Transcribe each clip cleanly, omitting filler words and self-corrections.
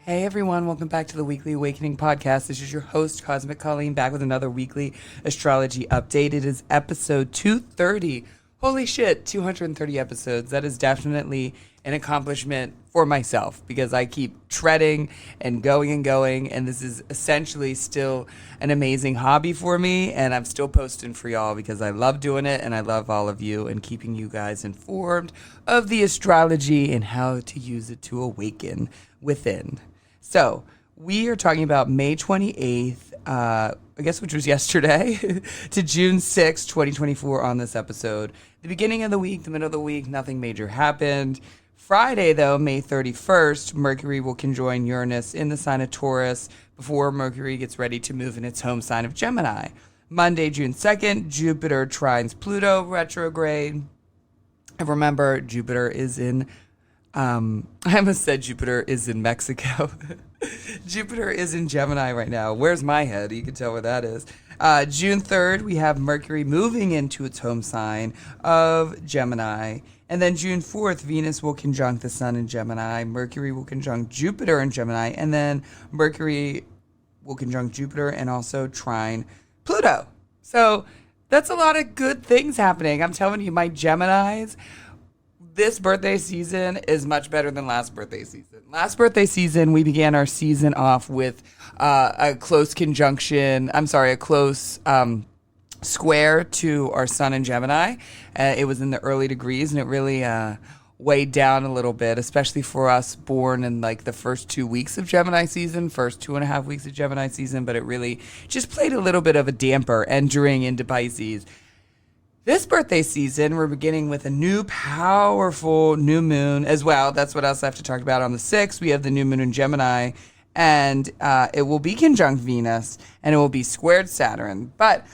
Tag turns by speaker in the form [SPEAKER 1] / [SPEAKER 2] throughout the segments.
[SPEAKER 1] Hey everyone, welcome back to the Weekly Awakening Podcast. This is your host, Cosmic Colleen, back with another weekly astrology update. It is episode 230. Holy shit, 230 episodes. That is definitely an accomplishment for myself because I keep treading and going, and this is essentially still an amazing hobby for me, and I'm still posting for y'all because I love doing it, and I love all of you and keeping you guys informed of the astrology and how to use it to awaken within. So, we are talking about May 28th, I guess which was yesterday, to June 6th, 2024 on this episode. The beginning of the week, the middle of the week, nothing major happened. Friday, though, May 31st, Mercury will conjoin Uranus in the sign of Taurus before Mercury gets ready to move in its home sign of Gemini. Monday, June 2nd, Jupiter trines Pluto retrograde. And remember, Jupiter is in I almost said Jupiter is in Mexico. Jupiter is in Gemini right now. Where's my head? You can tell where that is. June 3rd, we have Mercury moving into its home sign of Gemini. And then June 4th, Venus will conjunct the Sun in Gemini. Mercury will conjunct Jupiter in Gemini. And then Mercury will conjunct Jupiter and also trine Pluto. So that's a lot of good things happening. I'm telling you, my Geminis, this birthday season is much better than last birthday season. Last birthday season, we began our season off with a close square to our Sun in Gemini. It was in the early degrees, and it really weighed down a little bit, especially for us born in like the first 2 weeks of Gemini season, first 2.5 weeks of Gemini season, but it really just played a little bit of a damper entering into Pisces. This birthday season, we're beginning with a new powerful new moon as well. That's what else I have to talk about. On the 6th, we have the new moon in Gemini, and it will be conjunct Venus, and it will be squared Saturn. But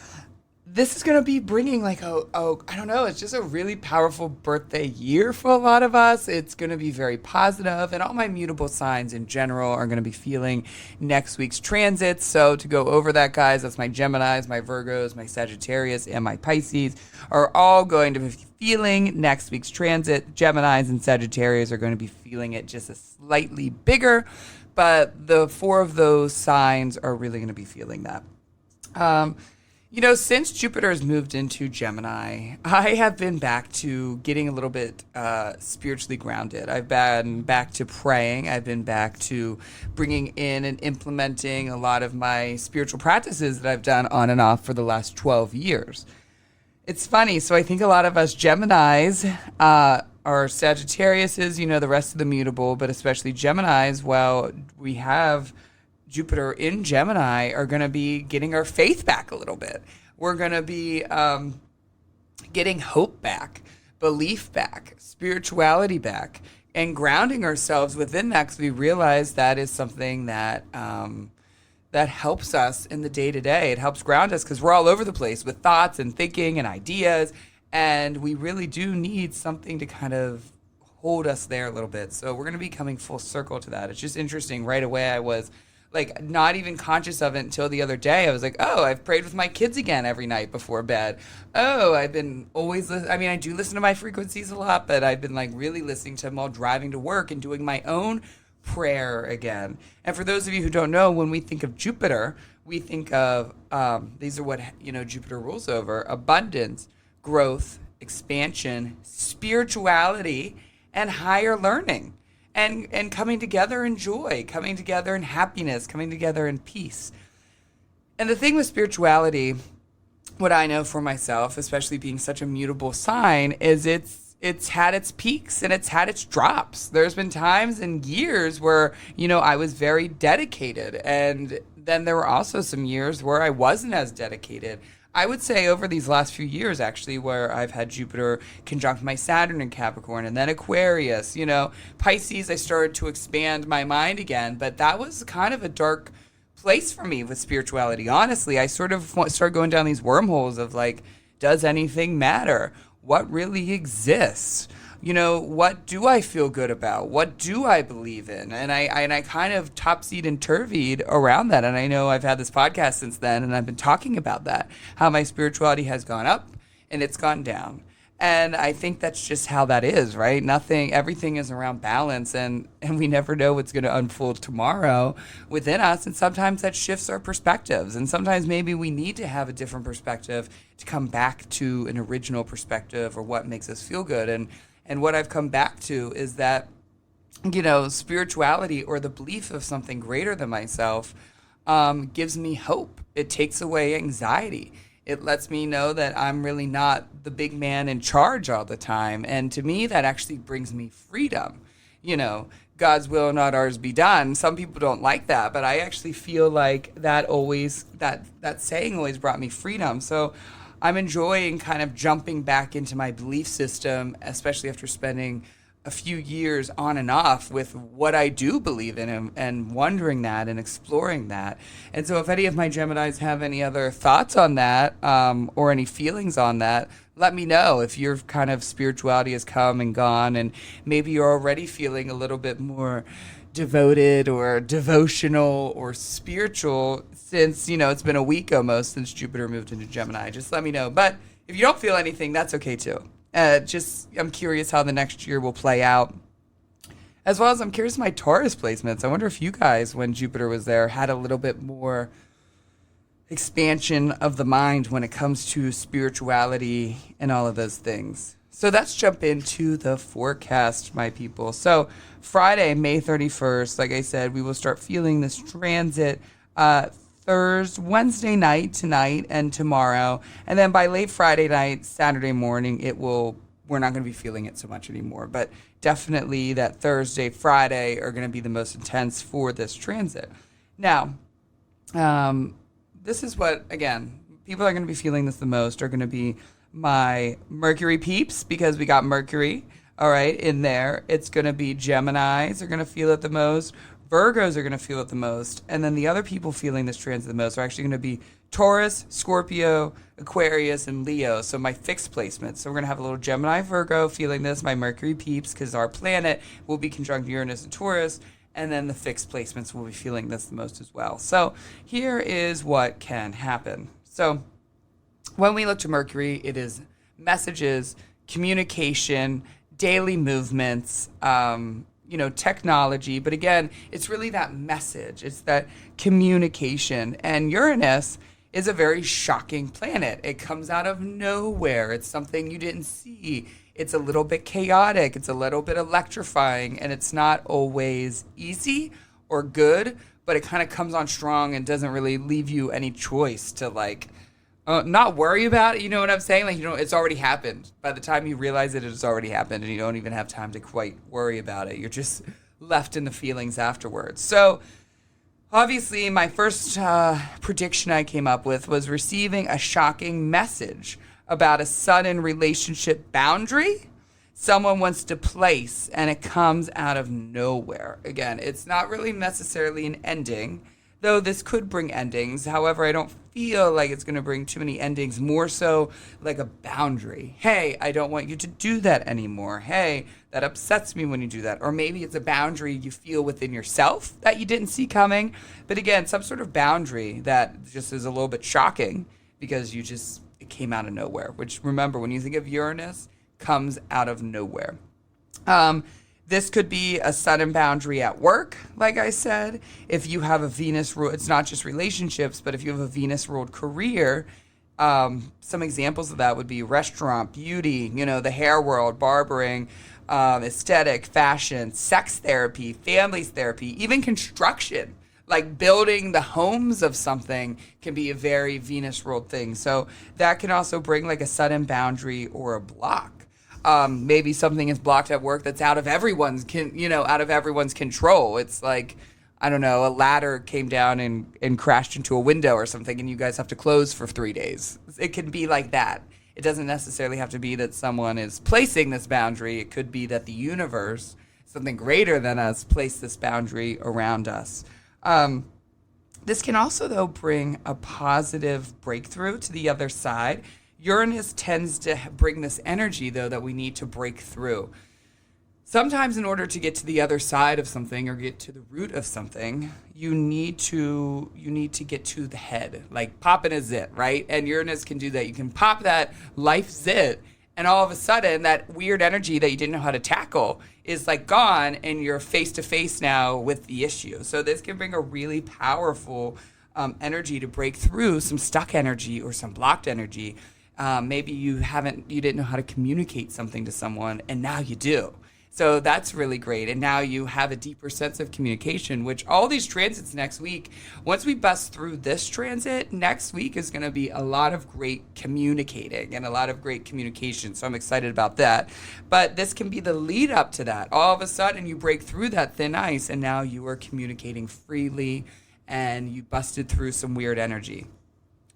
[SPEAKER 1] this is going to be bringing I don't know, it's just a really powerful birthday year for a lot of us. It's going to be very positive, and all my mutable signs in general are going to be feeling next week's transits. So to go over that, guys, that's my Geminis, my Virgos, my Sagittarius, and my Pisces are all going to be feeling next week's transit. Geminis and Sagittarius are going to be feeling it just a slightly bigger, but the four of those signs are really going to be feeling that. Since Jupiter has moved into Gemini, I have been back to getting a little bit spiritually grounded. I've been back to praying. I've been back to bringing in and implementing a lot of my spiritual practices that I've done on and off for the last 12 years. It's funny. So I think a lot of us Geminis are Sagittariuses, the rest of the mutable, but especially Geminis, well, we have Jupiter in Gemini, are going to be getting our faith back a little bit. We're going to be getting hope back, belief back, spirituality back, and grounding ourselves within that, because we realize that is something that that helps us in the day-to-day. It helps ground us because we're all over the place with thoughts and thinking and ideas, and we really do need something to kind of hold us there a little bit. So we're going to be coming full circle to that. It's just interesting. Right away, I was not even conscious of it until the other day. I was like, oh, I've prayed with my kids again every night before bed. Oh, I've been always, I do listen to my frequencies a lot, but I've been really listening to them while driving to work and doing my own prayer again. And for those of you who don't know, when we think of Jupiter, we think of, these are what, Jupiter rules over: abundance, growth, expansion, spirituality, and higher learning. And coming together in joy, coming together in happiness, coming together in peace. And the thing with spirituality, what I know for myself, especially being such a mutable sign, is it's had its peaks and it's had its drops. There's been times and years where, I was very dedicated. And then there were also some years where I wasn't as dedicated. I would say over these last few years, actually, where I've had Jupiter conjunct my Saturn in Capricorn and then Aquarius, Pisces, I started to expand my mind again, but that was kind of a dark place for me with spirituality. Honestly, I sort of started going down these wormholes of does anything matter? What really exists? What do I feel good about? What do I believe in? And I kind of topseed and turvied around that. And I know I've had this podcast since then, and I've been talking about that, how my spirituality has gone up and it's gone down. And I think that's just how that is, right? Everything is around balance, and we never know what's going to unfold tomorrow within us. And sometimes that shifts our perspectives. And sometimes maybe we need to have a different perspective to come back to an original perspective or what makes us feel good. And what I've come back to is that, spirituality or the belief of something greater than myself gives me hope. It takes away anxiety. It lets me know that I'm really not the big man in charge all the time. And to me, that actually brings me freedom. God's will, not ours, be done. Some people don't like that, but I actually feel like that saying always brought me freedom. So I'm enjoying kind of jumping back into my belief system, especially after spending a few years on and off with what I do believe in and wondering that and exploring that. And so if any of my Geminis have any other thoughts on that or any feelings on that, let me know. If your kind of spirituality has come and gone and maybe you're already feeling a little bit more devoted or devotional or spiritual since, it's been a week almost since Jupiter moved into Gemini, just let me know. But if you don't feel anything, that's okay too. I'm curious how the next year will play out. As well as I'm curious my Taurus placements. I wonder if you guys, when Jupiter was there, had a little bit more expansion of the mind when it comes to spirituality and all of those things. So let's jump into the forecast, my people. So Friday, May 31st, like I said, we will start feeling this transit Wednesday night, tonight, and tomorrow. And then by late Friday night, Saturday morning, we're not going to be feeling it so much anymore. But definitely that Thursday, Friday are going to be the most intense for this transit. Now, this is what, again, people are going to be feeling this the most are going to be my Mercury peeps, because we got Mercury, all right, in there. It's going to be Geminis are going to feel it the most. Virgos are going to feel it the most. And then the other people feeling this transit the most are actually going to be Taurus, Scorpio, Aquarius, and Leo. So my fixed placements. So we're going to have a little Gemini, Virgo feeling this, my Mercury peeps, because our planet will be conjunct Uranus and Taurus. And then the fixed placements will be feeling this the most as well. So here is what can happen. So when we look to Mercury, it is messages, communication, daily movements, technology. But again, it's really that message. It's that communication. And Uranus is a very shocking planet. It comes out of nowhere. It's something you didn't see. It's a little bit chaotic. It's a little bit electrifying. And it's not always easy or good, but it kind of comes on strong and doesn't really leave you any choice to not worry about it. You know what I'm saying? It's already happened. By the time you realize it has already happened, and you don't even have time to quite worry about it. You're just left in the feelings afterwards. So obviously my first prediction I came up with was receiving a shocking message about a sudden relationship boundary someone wants to place, and it comes out of nowhere. Again, it's not really necessarily an ending, though this could bring endings. However, I don't feel like it's going to bring too many endings, more so like a boundary. Hey, I don't want you to do that anymore. Hey, that upsets me when you do that. Or maybe it's a boundary you feel within yourself that you didn't see coming. But again, some sort of boundary that just is a little bit shocking because it came out of nowhere. Which, remember, when you think of Uranus, comes out of nowhere. This could be a sudden boundary at work, like I said. If you have a Venus ruled, it's not just relationships, but if you have a Venus ruled career, some examples of that would be restaurant, beauty, the hair world, barbering, aesthetic, fashion, sex therapy, families therapy, even construction. Like building the homes of something can be a very Venus ruled thing. So that can also bring like a sudden boundary or a block. Maybe something is blocked at work that's out of everyone's control. It's like, I don't know, a ladder came down and crashed into a window or something, and you guys have to close for 3 days. It can be like that. It doesn't necessarily have to be that someone is placing this boundary. It could be that the universe, something greater than us, placed this boundary around us. This can also, though, bring a positive breakthrough to the other side. Uranus tends to bring this energy, though, that we need to break through. Sometimes in order to get to the other side of something or get to the root of something, you need to get to the head, like popping a zit, right? And Uranus can do that. You can pop that life zit, And all of a sudden, that weird energy that you didn't know how to tackle is like gone, and you're face to face now with the issue. So this can bring a really powerful energy to break through some stuck energy or some blocked energy. Maybe you didn't know how to communicate something to someone, and now you do. So that's really great. And now you have a deeper sense of communication, which all these transits next week, once we bust through this transit, next week is going to be a lot of great communicating and a lot of great communication. So I'm excited about that. But this can be the lead up to that. All of a sudden you break through that thin ice, and now you are communicating freely, and you busted through some weird energy.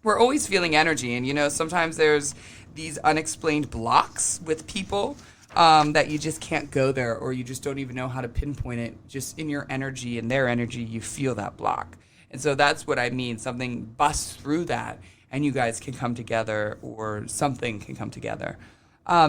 [SPEAKER 1] We're always feeling energy, and sometimes there's these unexplained blocks with people that you just can't go there, or you just don't even know how to pinpoint it. Just in your energy and their energy, you feel that block. And so that's what I mean. Something busts through that, and you guys can come together, or something can come together.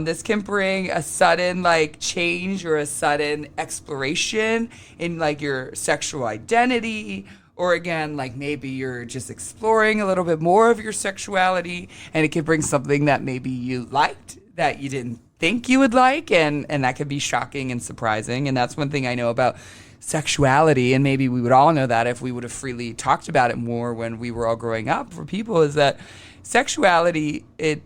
[SPEAKER 1] This can bring a sudden change or a sudden exploration in your sexual identity. Or again, maybe you're just exploring a little bit more of your sexuality, and it could bring something that maybe you liked that you didn't think you would like, and that could be shocking and surprising. And that's one thing I know about sexuality, and maybe we would all know that if we would have freely talked about it more when we were all growing up, for people, is that sexuality, it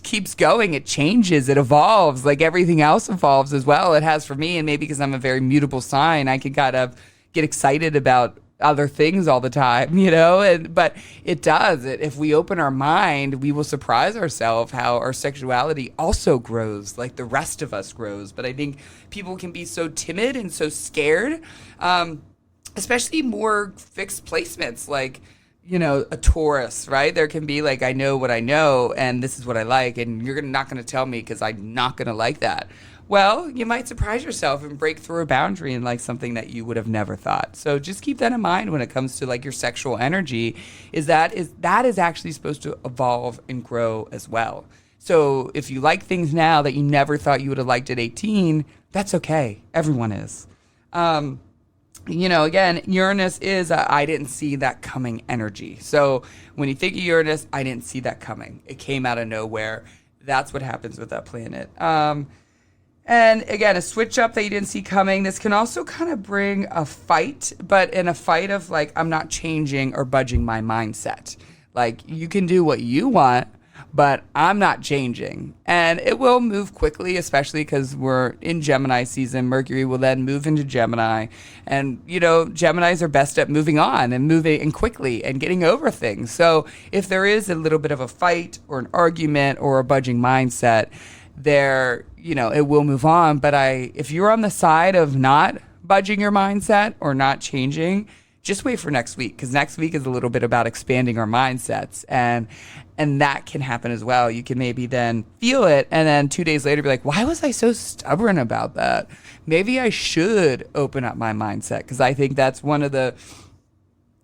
[SPEAKER 1] keeps going, it changes, it evolves, like everything else evolves as well. It has for me, and maybe because I'm a very mutable sign, I can kind of get excited about other things all the time, but it does. If we open our mind, we will surprise ourselves how our sexuality also grows, like the rest of us grows. But I think people can be so timid and so scared, especially more fixed placements, like, a Taurus, right? There can be I know what I know, and this is what I like, and you're not going to tell me because I'm not going to like that. Well, you might surprise yourself and break through a boundary and something that you would have never thought. So just keep that in mind when it comes to your sexual energy, that is actually supposed to evolve and grow as well. So if you like things now that you never thought you would have liked at 18, that's okay. Everyone is. Again, Uranus is I didn't see that coming energy. So when you think of Uranus, I didn't see that coming. It came out of nowhere. That's what happens with that planet. And again, a switch up that you didn't see coming. This can also kind of bring a fight, but in a fight of I'm not changing or budging my mindset. You can do what you want, but I'm not changing. And it will move quickly, especially because we're in Gemini season. Mercury will then move into Gemini. And, Geminis are best at moving on and moving quickly and getting over things. So if there is a little bit of a fight or an argument or a budging mindset, it will move on. But if you're on the side of not budging your mindset or not changing, just wait for next week, because next week is a little bit about expanding our mindsets, and that can happen as well. You can maybe then feel it, and then 2 days later be like, why was I so stubborn about that? Maybe I should open up my mindset, because I think that's one of the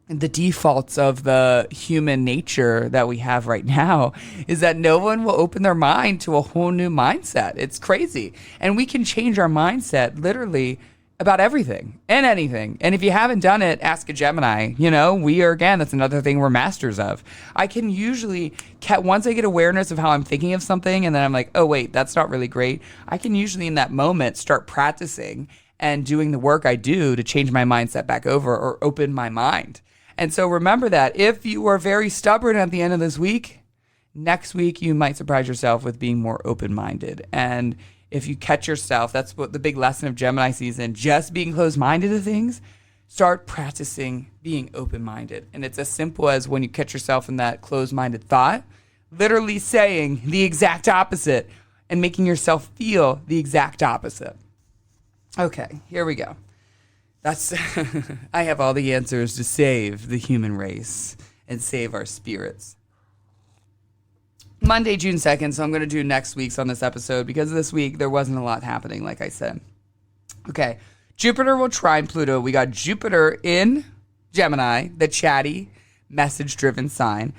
[SPEAKER 1] defaults of the human nature that we have right now, is that no one will open their mind to a whole new mindset. It's crazy. And we can change our mindset literally about everything and anything. And if you haven't done it, ask a Gemini. We are, again, that's another thing we're masters of. I can usually, once I get awareness of how I'm thinking of something, and then I'm like, oh, wait, that's not really great, I can usually in that moment start practicing and doing the work I do to change my mindset back over or open my mind. And so remember that if you are very stubborn at the end of this week, next week you might surprise yourself with being more open-minded. And if you catch yourself, that's what the big lesson of Gemini season, just being closed-minded to things, start practicing being open-minded. And it's as simple as when you catch yourself in that closed-minded thought, literally saying the exact opposite and making yourself feel the exact opposite. Okay, here we go. I have all the answers to save the human race and save our spirits. Monday, June 2nd, so I'm going to do next week's on this episode because this week there wasn't a lot happening, like I said. Okay, Jupiter will trine Pluto. We got Jupiter in Gemini, the chatty, message-driven sign.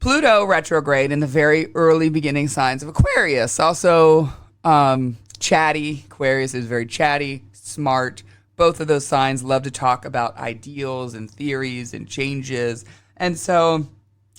[SPEAKER 1] Pluto retrograde in the very early beginning signs of Aquarius. Also chatty. Aquarius is very chatty, smart. Both of those signs love to talk about ideals and theories and changes. And so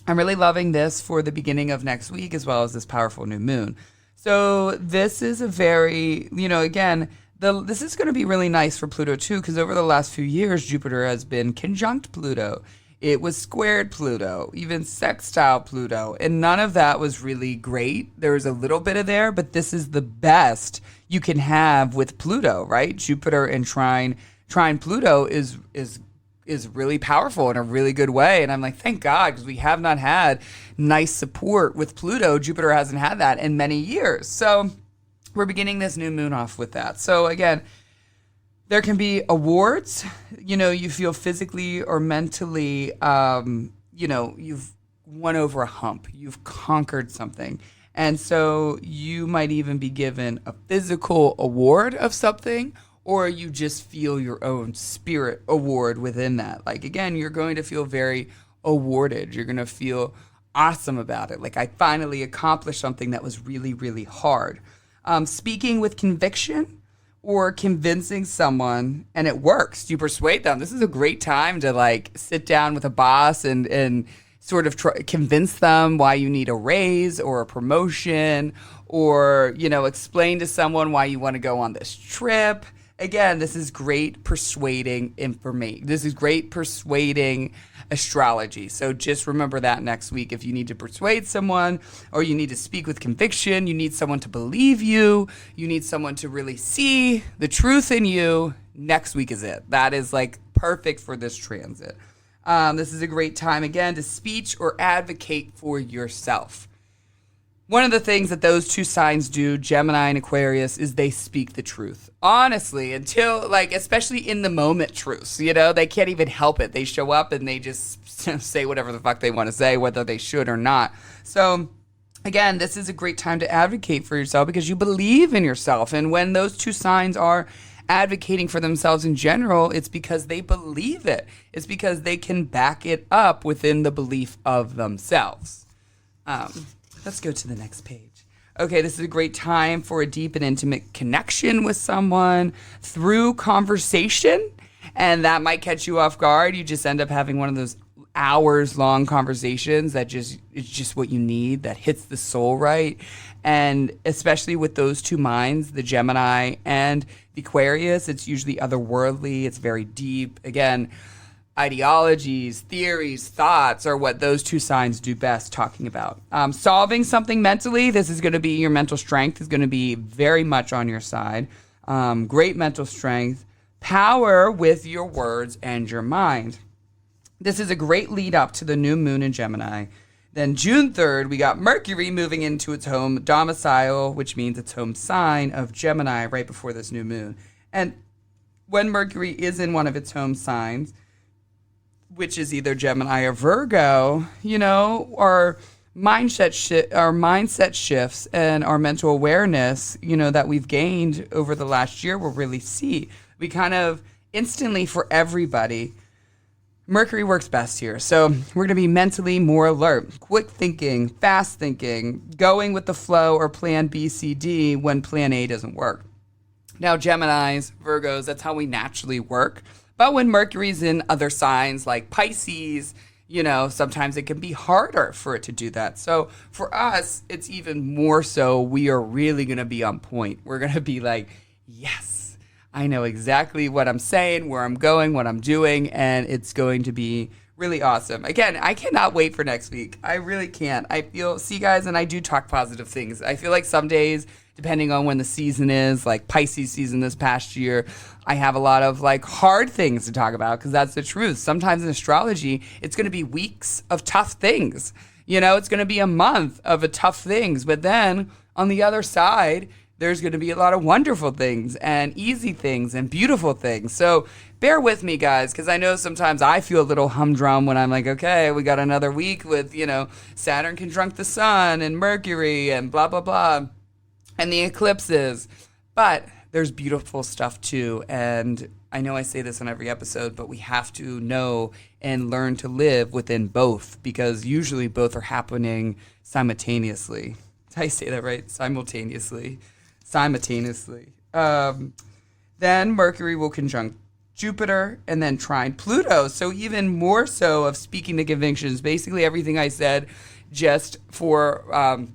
[SPEAKER 1] I'm really loving this for the beginning of next week as well as this powerful new moon. So this is a very, again, this is going to be really nice for Pluto too, because over the last few years, Jupiter has been conjunct Pluto. It was squared Pluto, even sextile Pluto, and none of that was really great. There was a little bit of there, but this is the best you can have with Pluto, right? Jupiter and trine Pluto is really powerful in a really good way. And I'm like, thank God, because we have not had nice support with Pluto. Jupiter hasn't had that in many years. So we're beginning this new moon off with that. So again, there can be awards, you feel physically or mentally, you've won over a hump. You've conquered something. And so you might even be given a physical award of something, or you just feel your own spirit award within that. Like, again, you're going to feel very awarded. You're going to feel awesome about it. Like, I finally accomplished something that was really, really hard. Speaking with conviction or convincing someone, and it works. You persuade them. This is a great time to, sit down with a boss and sort of convince them why you need a raise or a promotion, or, explain to someone why you want to go on this trip. Again, this is great persuading information. This is great persuading astrology. So just remember that next week. If you need to persuade someone, or you need to speak with conviction, you need someone to believe you, you need someone to really see the truth in you, next week is it. That is perfect for this transit. This is a great time, again, to speech or advocate for yourself. One of the things that those two signs do, Gemini and Aquarius, is they speak the truth. Honestly, until, especially in the moment truths, they can't even help it. They show up and they just say whatever the fuck they want to say, whether they should or not. So, again, this is a great time to advocate for yourself because you believe in yourself. And when those two signs are advocating for themselves in general, it's because they believe it. It's because they can back it up within the belief of themselves. Let's go to the next page. Okay, this is a great time for a deep and intimate connection with someone through conversation, and that might catch you off guard. You just end up having one of those hours-long conversations that it's just what you need, that hits the soul right. And especially with those two minds, the Gemini and the Aquarius, it's usually otherworldly. It's very deep. Again, ideologies, theories, thoughts are what those two signs do best talking about. Solving something mentally, this is going to be your mental strength is going to be very much on your side. Great mental strength, power with your words and your mind. This is a great lead up to the new moon in Gemini. Then June 3rd, we got Mercury moving into its home domicile, which means its home sign of Gemini right before this new moon. And when Mercury is in one of its home signs, which is either Gemini or Virgo, our mindset shifts and our mental awareness, that we've gained over the last year, we'll really see. We kind of instantly, for everybody, Mercury works best here. So we're going to be mentally more alert, quick thinking, fast thinking, going with the flow or plan B, C, D when plan A doesn't work. Now, Geminis, Virgos, that's how we naturally work. But when Mercury's in other signs like Pisces, sometimes it can be harder for it to do that. So for us, it's even more so we are really going to be on point. We're going to be like, yes, I know exactly what I'm saying, where I'm going, what I'm doing, and it's going to be really awesome. Again, I cannot wait for next week. I really can't. See guys, and I do talk positive things. I feel like some days, depending on when the season is, like Pisces season this past year, I have a lot of hard things to talk about because that's the truth. Sometimes in astrology, it's going to be weeks of tough things. It's going to be a month of tough things. But then on the other side, there's going to be a lot of wonderful things and easy things and beautiful things. So bear with me, guys, because I know sometimes I feel a little humdrum when I'm like, okay, we got another week with, Saturn conjunct the Sun and Mercury and blah, blah, blah, and the eclipses. But there's beautiful stuff too. And I know I say this on every episode, but we have to know and learn to live within both because usually both are happening simultaneously. Did I say that right? Simultaneously. Then Mercury will conjunct Jupiter, and then trine Pluto. So even more so of speaking to convictions. Basically everything I said just for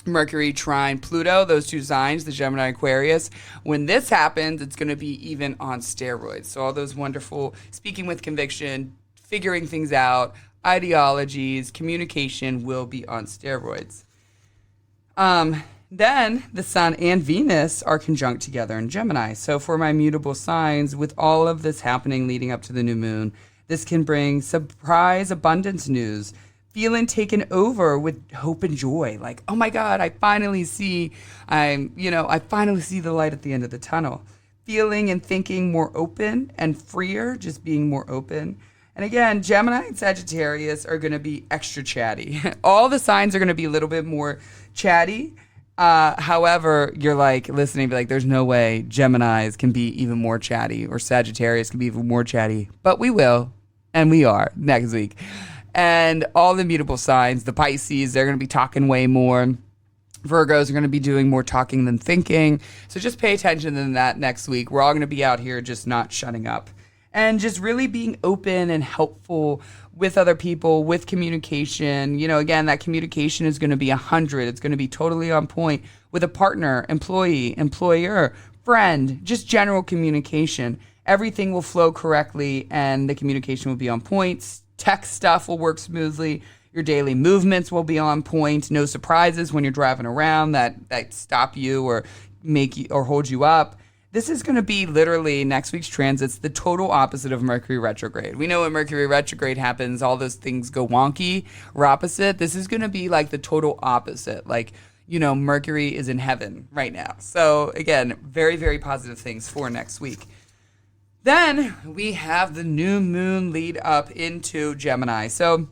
[SPEAKER 1] Mercury, trine Pluto, those two signs, the Gemini, Aquarius. When this happens, it's going to be even on steroids. So all those wonderful speaking with conviction, figuring things out, ideologies, communication will be on steroids. Then the Sun and Venus are conjunct together in Gemini. So for my mutable signs, with all of this happening leading up to the new moon, this can bring surprise abundance news, feeling taken over with hope and joy. Like, oh my God, I finally see the light at the end of the tunnel. Feeling and thinking more open and freer, just being more open. And again, Gemini and Sagittarius are going to be extra chatty. All the signs are going to be a little bit more chatty. However, you're like listening, be like, there's no way Geminis can be even more chatty or Sagittarius can be even more chatty. But we will, and we are next week. And all the mutable signs, the Pisces, they're going to be talking way more. Virgos are going to be doing more talking than thinking. So just pay attention to that next week. We're all going to be out here just not shutting up. And just really being open and helpful with other people, with communication. You know, again, that communication is going to be 100. It's going to be totally on point with a partner, employee, employer, friend, just general communication. Everything will flow correctly and the communication will be on point. Tech stuff will work smoothly. Your daily movements will be on point. No surprises when you're driving around that stop you or make you or hold you up. This is going to be literally next week's transits, the total opposite of Mercury retrograde. We know when Mercury retrograde happens, all those things go wonky or opposite. This is going to be like the total opposite. Like, you know, Mercury is in heaven right now. So again, very, very positive things for next week. Then we have the new moon lead up into Gemini. So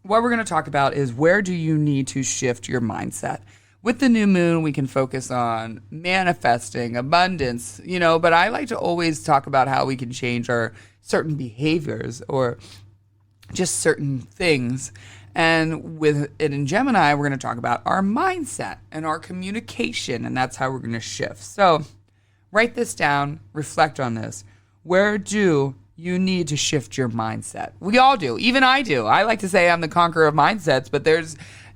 [SPEAKER 1] what we're going to talk about is where do you need to shift your mindset? With the new moon, we can focus on manifesting, abundance, you know, but I like to always talk about how we can change our certain behaviors or just certain things. And with it in Gemini, we're going to talk about our mindset and our communication, and that's how we're going to shift. So write this down, reflect on this. Where do you need to shift your mindset? We all do. Even I do. I like to say I'm the conqueror of mindsets, but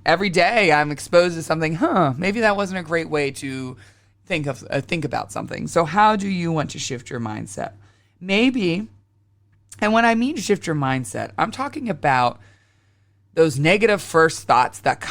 [SPEAKER 1] every day I'm exposed to something, maybe that wasn't a great way to think about something. So how do you want to shift your mindset? Maybe, and when I mean shift your mindset, I'm talking about those negative first thoughts that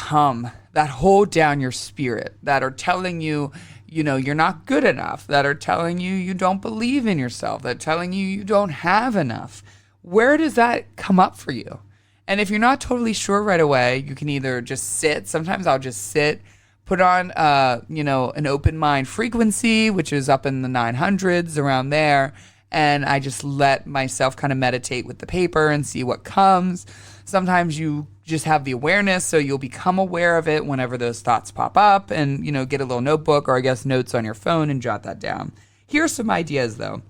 [SPEAKER 1] hold down your spirit, that are telling you, you know, you're not good enough, that are telling you you don't believe in yourself, that are telling you you don't have enough. Where does that come up for you? And if you're not totally sure right away, you can either just sit. Sometimes I'll just sit, put on, an open mind frequency, which is up in the 900s around there. And I just let myself kind of meditate with the paper and see what comes. Sometimes you just have the awareness, so you'll become aware of it whenever those thoughts pop up and, you know, get a little notebook or I guess notes on your phone and jot that down. Here's some ideas though.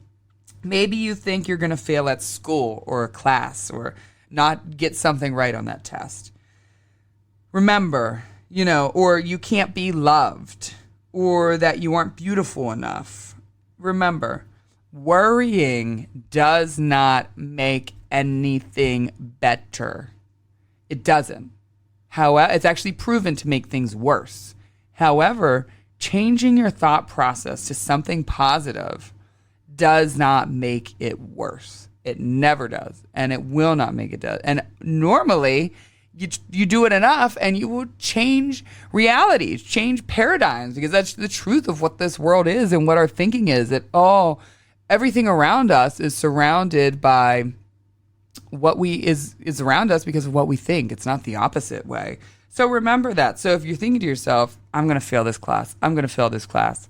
[SPEAKER 1] Maybe you think you're going to fail at school or a class or not get something right on that test. Remember, you know, or you can't be loved or that you aren't beautiful enough. Remember, worrying does not make anything better. It doesn't. However, it's actually proven to make things worse. However, changing your thought process to something positive does not make it worse. It never does, and it will not make it do. And normally, you do it enough, and you will change realities, change paradigms, because that's the truth of what this world is and what our thinking is. That everything around us is surrounded by what is around us because of what we think. It's not the opposite way. So remember that. So if you're thinking to yourself, I'm going to fail this class, I'm going to fail this class.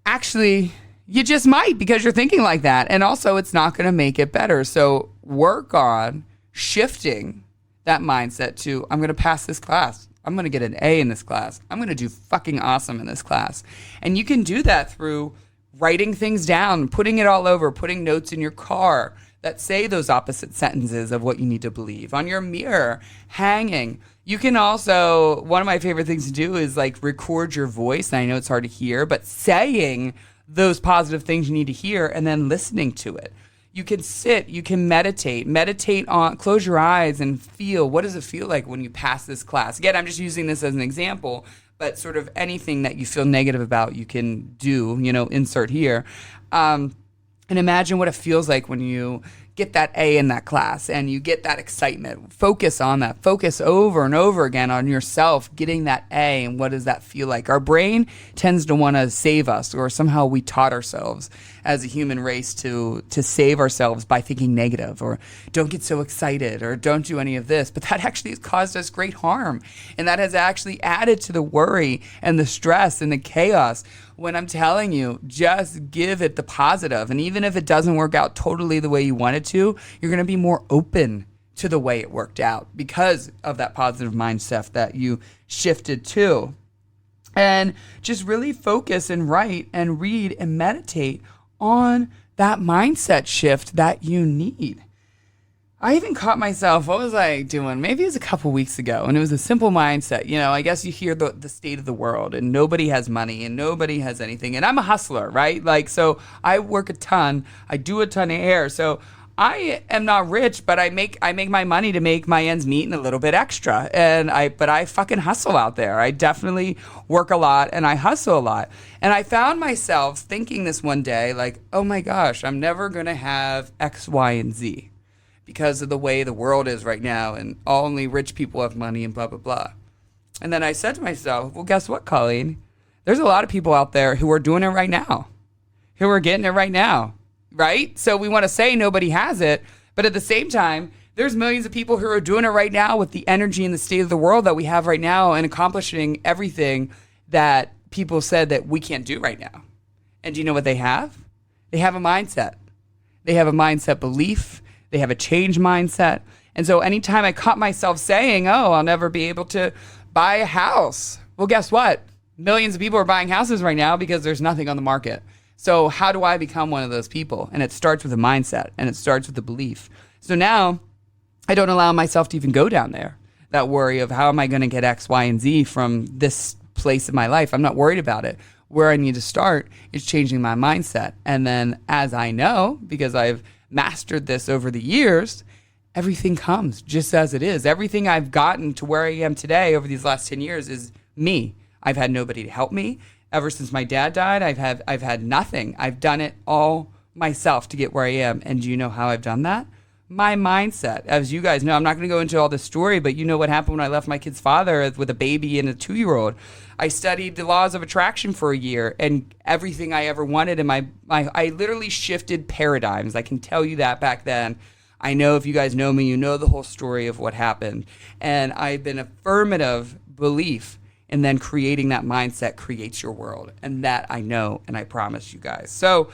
[SPEAKER 1] Actually, you just might because you're thinking like that. And also it's not going to make it better. So work on shifting that mindset to, I'm going to pass this class. I'm going to get an A in this class. I'm going to do fucking awesome in this class. And you can do that through writing things down, putting it all over, putting notes in your car that say those opposite sentences of what you need to believe on your mirror, hanging. You can also, one of my favorite things to do is like record your voice. And I know it's hard to hear, but saying those positive things you need to hear and then listening to it. You can sit, you can meditate on, close your eyes and feel, what does it feel like when you pass this class? Again, I'm just using this as an example, but sort of anything that you feel negative about, you can do, insert here. And imagine what it feels like when you get that A in that class and you get that excitement. Focus on that. Focus over and over again on yourself getting that A, and what does that feel like? Our brain tends to want to save us, or somehow we taught ourselves as a human race to save ourselves by thinking negative, or don't get so excited, or don't do any of this. But that actually has caused us great harm, and that has actually added to the worry and the stress and the chaos. When I'm telling you, just give it the positive. And even if it doesn't work out totally the way you want it to, you're going to be more open to the way it worked out because of that positive mindset that you shifted to. And just really focus and write and read and meditate on that mindset shift that you need. I even caught myself, what was I doing? Maybe it was a couple weeks ago, and it was a simple mindset. I guess you hear the state of the world, and nobody has money, and nobody has anything. And I'm a hustler, right? So I work a ton. I do a ton of hair. So I am not rich, but I make my money to make my ends meet and a little bit extra. But I fucking hustle out there. I definitely work a lot, and I hustle a lot. And I found myself thinking this one day, like, oh my gosh, I'm never going to have X, Y, and Z, because of the way the world is right now, and only rich people have money and blah, blah, blah. And then I said to myself, well, guess what, Colleen? There's a lot of people out there who are doing it right now, who are getting it right now, right? So we want to say nobody has it, but at the same time, there's millions of people who are doing it right now with the energy and the state of the world that we have right now, and accomplishing everything that people said that we can't do right now. And do you know what they have? They have a mindset. They have a mindset belief. They have a change mindset. And so anytime I caught myself saying, oh, I'll never be able to buy a house. Well, guess what? Millions of people are buying houses right now because there's nothing on the market. So how do I become one of those people? And it starts with a mindset, and it starts with a belief. So now I don't allow myself to even go down there. That worry of how am I going to get X, Y, and Z from this place in my life. I'm not worried about it. Where I need to start is changing my mindset. And then, as I know, because I've mastered this over the years, everything comes just as it is. Everything I've gotten to where I am today over these last 10 years is me. I've had nobody to help me. Ever since my dad died, I've had nothing. I've done it all myself to get where I am. And do you know how I've done that? My mindset. As you guys know, I'm not going to go into all this story, but you know what happened when I left my kid's father with a baby and a 2-year-old. I studied the laws of attraction for a year, and everything I ever wanted in I literally shifted paradigms. I can tell you that back then. I know if you guys know me, you know the whole story of what happened. And I've been affirmative belief, and then creating that mindset creates your world. And that I know, and I promise you guys. So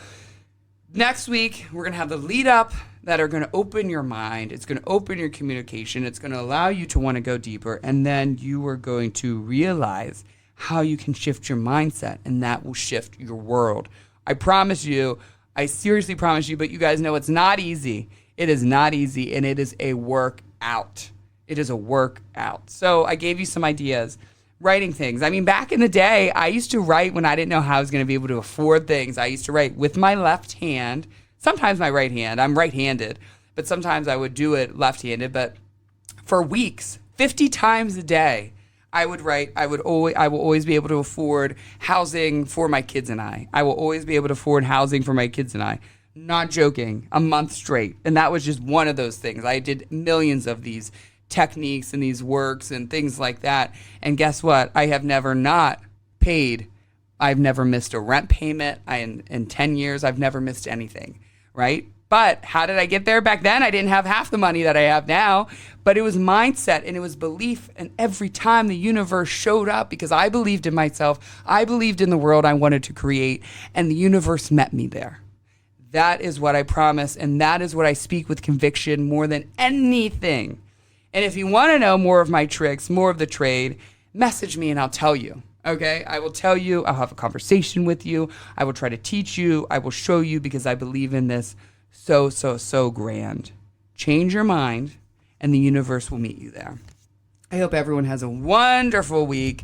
[SPEAKER 1] next week, we're going to have the lead up that are going to open your mind. It's going to open your communication. It's going to allow you to want to go deeper. And then you are going to realize how you can shift your mindset, and that will shift your world. I promise you, I seriously promise you, but you guys know it's not easy. It is not easy, and it is a workout. It is a workout. So I gave you some ideas. Writing things. I mean, back in the day, I used to write when I didn't know how I was going to be able to afford things. I used to write with my left hand, sometimes my right hand. I'm right-handed, but sometimes I would do it left-handed. But for weeks, 50 times a day, I would write. I will always be able to afford housing for my kids and I. I will always be able to afford housing for my kids and I. Not joking, a month straight. And that was just one of those things. I did millions of these techniques and these works and things like that. And guess what? I have never not paid. I've never missed a rent payment. In 10 years, I've never missed anything, right? But how did I get there? Back then, I didn't have half the money that I have now, but it was mindset and it was belief. And every time the universe showed up, because I believed in myself, I believed in the world I wanted to create, and the universe met me there. That is what I promise, and that is what I speak with conviction more than anything. And if you want to know more of my tricks, more of the trade, message me and I'll tell you, okay? I will tell you. I'll have a conversation with you. I will try to teach you. I will show you, because I believe in this so grand. Change your mind and the universe will meet you there. I hope everyone has a wonderful week.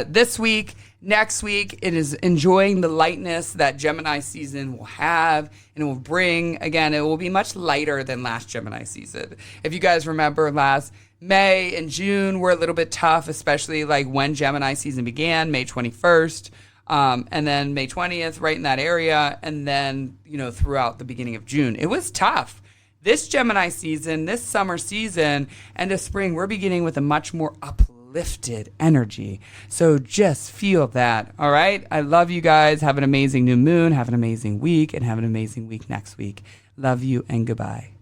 [SPEAKER 1] this week. Next week, it is enjoying the lightness that Gemini season will have, and it will bring, again, it will be much lighter than last Gemini season. If you guys remember, last May and June were a little bit tough, especially like when Gemini season began, May 21st, and then May 20th, right in that area, and then, throughout the beginning of June. It was tough. This Gemini season, this summer season, end of spring, we're beginning with a much more uplifted energy. So just feel that, all right? I love you guys. Have an amazing new moon. Have an amazing week, and have an amazing week next week. Love you, and goodbye.